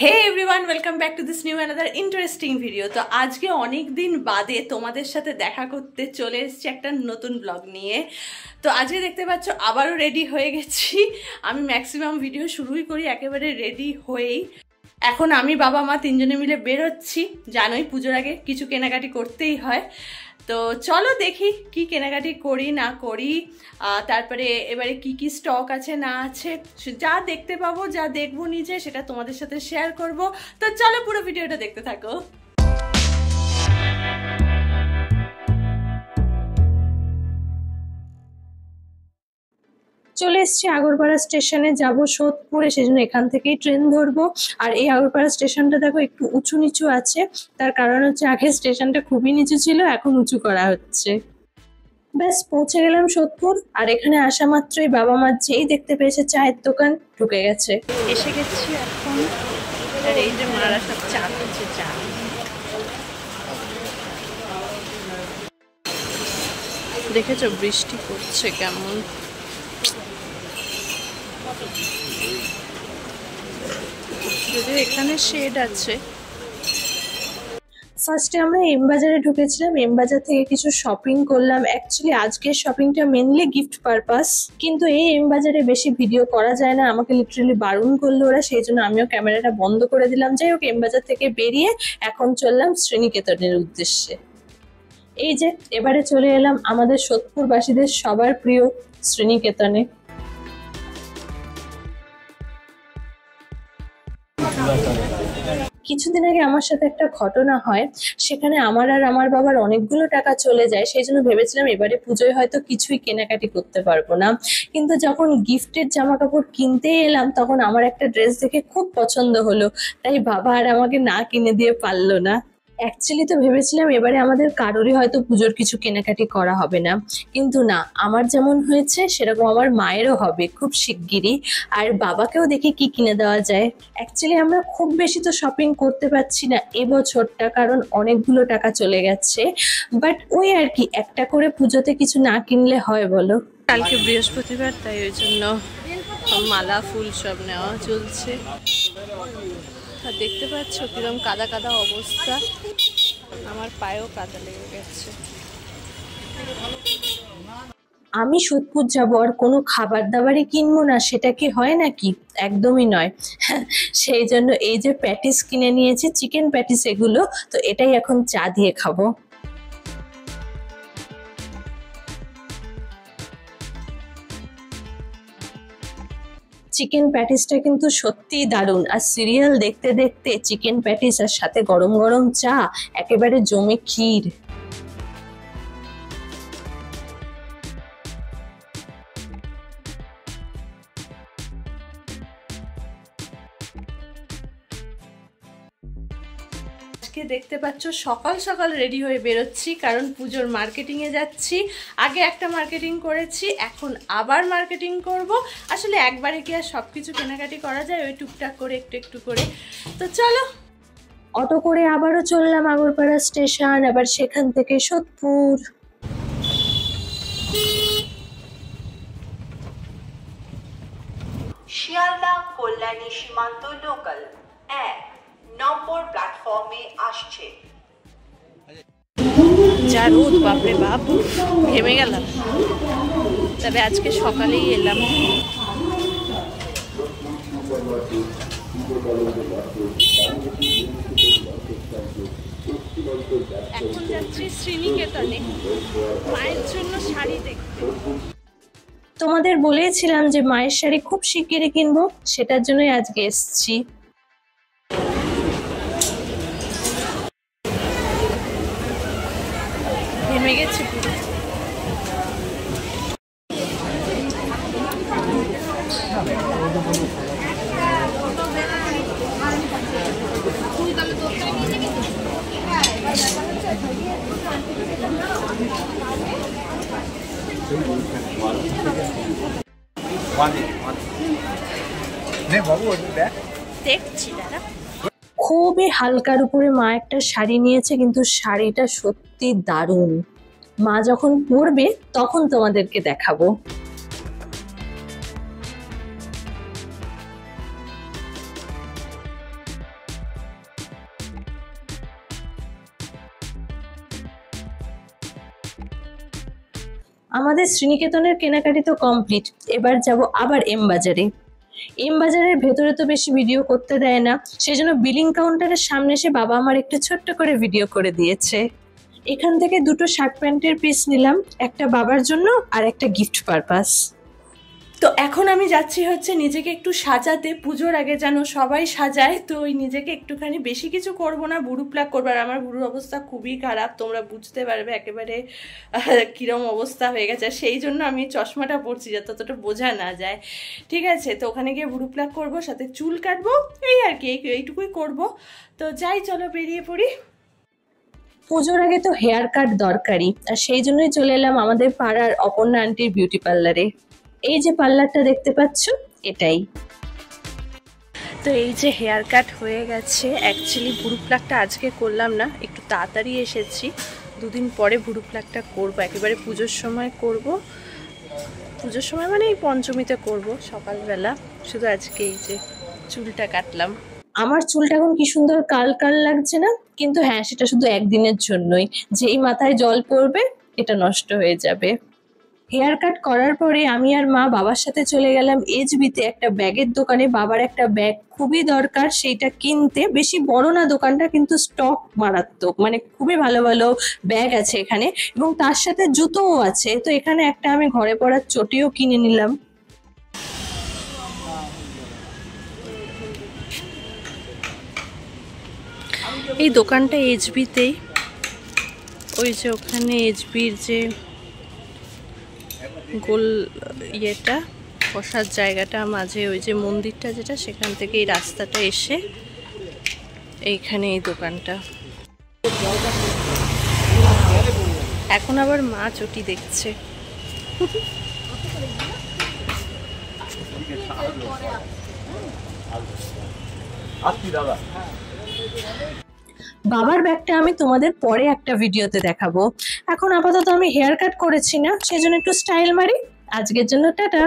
Hey everyone, welcome back to this new another interesting video. তো আজকে অনেক দিন বাদে তোমাদের সাথে দেখা করতে চলে এসেছি একটা নতুন ব্লগ নিয়ে। তো আজকে দেখতে পাচ্ছ আবারও রেডি হয়ে গেছি। আমি ম্যাক্সিমাম ভিডিও শুরুই করি একেবারে রেডি হয়েই। এখন আমি বাবা মা তিনজনে মিলে বেরোচ্ছি। জানোই পুজোর আগে কিছু কেনাকাটি করতেই হয়। তো চলো দেখি কি কেনাকাটি করি না করি, তারপরে এবারে কি কি স্টক আছে না আছে, যা দেখতে পাবো যা দেখবো নিজে সেটা তোমাদের সাথে শেয়ার করব। তো চলো পুরো ভিডিওটা দেখতে থাকো। চলে এসছি আগরপাড়া স্টেশনে, যাব সোদপুরে, সেজন্য এখান থেকেই ট্রেন ধরবো। আর এই আগরপাড়া স্টেশনটা দেখো একটু উঁচু নিচু আছে, তার কারণ হচ্ছে আগে স্টেশনটা খুবই নিচু ছিল, এখন উঁচু করা হচ্ছে। ব্যাস পৌঁছে গেলাম সোদপুর। আর এখানে আসা মাত্রই বাবা মা যেই দেখতে পেয়েছে চায়ের দোকান, ঢুকে গেছে। এসে গেছি এখন। আর এই যে মারা সব চা করছে, চা দেখেছো বৃষ্টি পড়ছে কেমন। যদিও এখানে শেড আছে। ফার্স্টে আমরা এম বাজারে ঢুকেছিলাম, এম বাজার থেকে কিছু শপিং করলাম। অ্যাকচুয়ালি আজকের শপিংটা মেনলি গিফট পারপাস, কিন্তু এই এম বাজারে বেশি ভিডিও করা যায় না, আমাকে লিটারালি বারণ করলো ওরা, সেই জন্য আমিও ক্যামেরাটা বন্ধ করে দিলাম। যাই হোক, এম বাজার থেকে বেরিয়ে এখন চললাম শ্রীনিকেতনের উদ্দেশ্যে। এই যে এবারে চলে এলাম আমাদের সোদপুরবাসীদের সবার প্রিয় শ্রীনিকেতনে। কিছুদিন আগে আমার সাথে একটা ঘটনা হয়, সেখানে আমার আর আমার বাবার অনেকগুলো টাকা চলে যায়। সেই জন্য ভেবেছিলাম এবারে পুজোয় হয়তো কিছুই কেনাকাটি করতে পারবো না, কিন্তু যখন গিফটের জামা কাপড় কিনতে এলাম তখন আমার একটা ড্রেস দেখে খুব পছন্দ হলো, তাই বাবা আর আমাকে না কিনে দিয়ে পারলো না। অ্যাকচুয়ালি তো ভেবেছিলাম এবারে আমাদের কারোরই হয়তো পুজোর কিছু কেনাকাটি করা হবে না, কিন্তু না, আমার যেমন হয়েছে সেরকম আমার মায়েরও হবে খুব শিগগিরই। আর বাবাকেও দেখি কি কিনে দেওয়া যায়। অ্যাকচুয়ালি আমরা খুব বেশি তো শপিং করতে পারছি না এবছরটা, কারণ অনেকগুলো টাকা চলে গেছে। বাট ওই আর কি, একটা করে পুজোতে কিছু না কিনলে হয় বলো। কালকে বৃহস্পতিবার, তাই ওই জন্য মালা ফুল সব নেওয়া চলছে। দেখতে পাচ্ছ কিরকম কাদা কাদা অবস্থা, আমার পায়েও কাদা লেগে গেছে। আমি সোদপুর যাবো আর কোনো খাবার দাবারই কিনবো না, সেটা কি হয় নাকি? একদমই নয়। সেই জন্য এই যে প্যাটিস কিনে নিয়েছি, চিকেন প্যাটিস এগুলো, তো এটাই এখন চা দিয়ে খাবো। চিকেন প্যাটিসটা কিন্তু সত্যিই দারুণ, আর সিরিয়াল দেখতে দেখতে চিকেন প্যাটিস আর সাথে গরম গরম চা, একেবারে জমে ক্ষীর। দেখতে পাচ্ছ সকাল সকাল রেডি হয়ে বেরোচ্ছি, কারণ পুজোর মার্কেটিং এ যাচ্ছি। আগে একটা মার্কেটিং করেছি, এখন আবার মার্কেটিং করব। আসলে একবারে কি আর সবকিছু কেনাকাটি করা যায়, ওই টুকটাক করে একটু একটু করে। তো চলো, অটো করে আবারও চললাম আগরপাড়া স্টেশন, আবার সেখান থেকে সোদপুর। শিয়ালদা কল্যাণী সীমান্ত লোকাল 1 নম্বর প্ল্যাটফর্মে আসছে। যা রোদ, বাপরে বাপ, ঘেমে গেলাম। তবে আজকে সকালেই এলাম। এখন যাচ্ছি শ্রীনিকেতনে মায়ের জন্য শাড়ি দেখতে। তোমাদের বলেছিলাম যে মায়ের শাড়ি খুব শিগগিরই কিনবো, সেটার জন্যই আজকে এসেছি। ঘেমে গেছে পুরো। দেখছি দাদা, খুবই হালকার উপরে মা একটা শাড়ি নিয়েছে, কিন্তু শাড়িটা সত্যি দারুণ। মা যখন পরবে তখন তোমাদেরকে দেখাবো। আমাদের শ্রীনিকেতনের কেনাকাটি তো কমপ্লিট। এবার যাব আবার এম বাজারে। এম বাজারের ভেতরে তো বেশি ভিডিও করতে দেয় না, সেজন্য বিলিং কাউন্টারের সামনে এসে বাবা আমার একটু ছোট্ট করে ভিডিও করে দিয়েছে। এখান থেকে দুটো শার্ট প্যান্টের পিস নিলাম, একটা বাবার জন্য আর একটা গিফট পারপাস। তো এখন আমি যাচ্ছি হচ্ছে নিজেকে একটু সাজাতে, পুজোর আগে যেন সবাই সাজায়, তো ওই নিজেকে একটুখানি বেশি কিছু করব না, ভুরু প্লাক করবো। আর আমার ভুরুর অবস্থা খুবই খারাপ, তোমরা বুঝতে পারবে একেবারে কিরম অবস্থা হয়ে গেছে। সেই জন্য আমি চশমাটা পরছি যাতে ততটা বোঝা না যায়, ঠিক আছে। তো ওখানে গিয়ে ভুরু প্লাক করবো, সাথে চুল কাটবো, এই আর কি, এইটুকুই করব। তো যাই, চলো বেরিয়ে পড়ি। পুজোর আগে তো হেয়ার কাট দরকারি, আর সেই জন্যই চলে এলাম আমাদের পাড়ার অপর্ণা আন্টির বিউটি পার্লারে। এই যে পার্লারটা দেখতে পাচ্ছ, এটাই। তো এই যে হেয়ার কাট হয়ে গেছে। অ্যাকচুয়ালি ভুরু প্লাকটা আজকে করলাম না, একটু তাড়াতাড়ি এসেছি, দুদিন পরে ভুরু প্লাকটা করবো, একেবারে পুজোর সময় করব। পুজোর সময় মানে এই পঞ্চমীতে করব সকালবেলা। শুধু আজকে এই যে চুলটা কাটলাম। আমার চুলটা এখন কি সুন্দর কাল কাল লাগছে না? কিন্তু হ্যাঁ, সেটা শুধু একদিনের জন্যই, যেই মাথায় জল পড়বে এটা নষ্ট হয়ে যাবে। হেয়ার কাট করার পরে আমি আর মা বাবার সাথে চলে গেলাম এইচবিতে একটা ব্যাগের দোকানে। বাবার একটা ব্যাগ খুবই দরকার, সেইটা কিনতে। বেশি বড় না দোকানটা, কিন্তু স্টক মারাত্মক, মানে খুবই ভালো ভালো ব্যাগ আছে এখানে, এবং তার সাথে জুতোও আছে। তো এখানে একটা আমি ঘরে পরার চটিও কিনে নিলাম। এই দোকানটা এইচবিতেই, ওই যে ওখানে এইচবির যে গোল ইয়েটা, বসার জায়গাটা মাঝে, ওই যে মন্দিরটা যেটা, সেখান থেকে এই রাস্তাটা এসে এইখানে এই দোকানটা। এখন আবার মা চটি দেখছে। বাবার ব্যাগটা আমি তোমাদের পরে একটা ভিডিওতে দেখাবো। এখন আপাতত আমি হেয়ার কাট করেছি না, সেজন্য একটু স্টাইল মারি। আজকের জন্য টাটা।